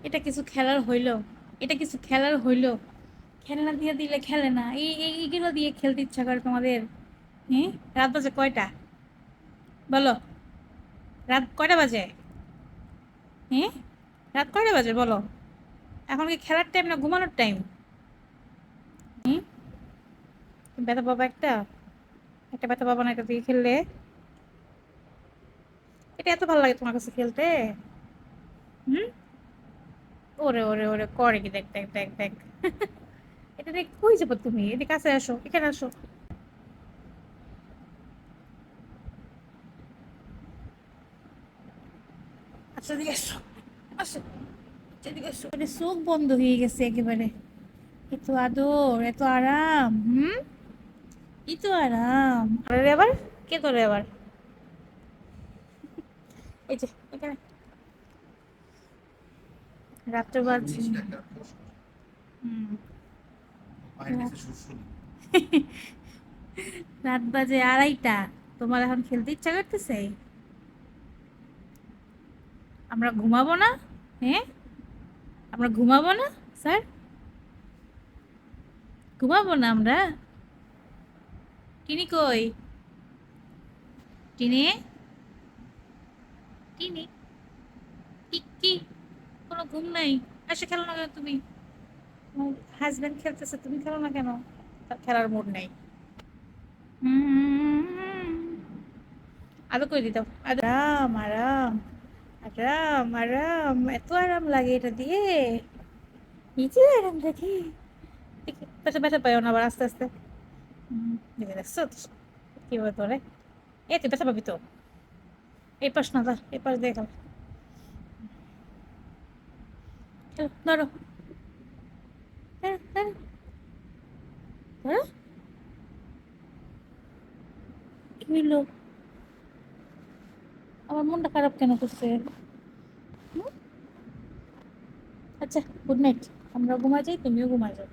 এটা কিছু খেলার হইল? এটা কিছু খেলার হইল? খেলনা দিয়ে দিলে খেলে না, এইগুলো দিয়ে খেলতে ইচ্ছা করে তোমাদের? হ্যাঁ, রাত বাজে কয়টা বলো? রাত কয়টা বাজে? হ্যাঁ, রাত কয়টা বাজে বলো? এখন কি খেলার টাইম না ঘুমানোর টাইম? হুম, ব্যথা পাবা একটা? একটা ব্যথা পাবা না এটা দিয়ে খেললে? এটা এত ভালো লাগে তোমার কাছে খেলতে? হুম, ওরে ওরে ওরে করে কি, দেখ দেখ দেখ দেখ। এটা দেখ, কই যাবো তুমি? এদিকে কাছে আসো, এখানে আসো। আচ্ছা, এদিকে আসো, আসো, এদিকে আসো। মানে চোখ বন্ধ হয়ে গেছে একেবারে। এত আদর, এত আরাম। হুম, এত আরাম। আরে আবার কে তোরে আবার? এই যে এখানে রাত্রে বাজে। হুম, রাত বাজে 2:30। তোমার এখন খেলতে ইচ্ছা করতেছে? আমরা ঘুমাবো না? হ্যাঁ, আমরা ঘুমাবো না স্যার? ঘুমাবো না আমরা? টিনি কই? টিনি, টিনি, কি কি? কোনো ঘুম নাই? এসে খেলো না কেন তুমি? হাজবেন্ড খেলতেছে, তুমি খেলো না কেন? তার খেলার মুড নাই। হুম, আদর করে দিতাম। আরাম আরাম, আরাম আরাম, এত আরাম লাগে এটা দিয়ে। এই যে আরাম লাগে। ব্যথা ব্যথা পাইও না আবার আস্তে আস্তে। দেখে দেখছো তো কিভাবে ধরে? এই তুই ব্যথা পাবি তো। এই পাশ না, ধর এই পাশ দিয়ে খেল। খেল, ধরো, ধরো ধরো ধরো। কি হইলো? আমার মনটা খারাপ কেন করছে? হুম? আচ্ছা, গুড নাইট। আমরা ঘুমাই যাই, তুমিও ঘুমাই যাও।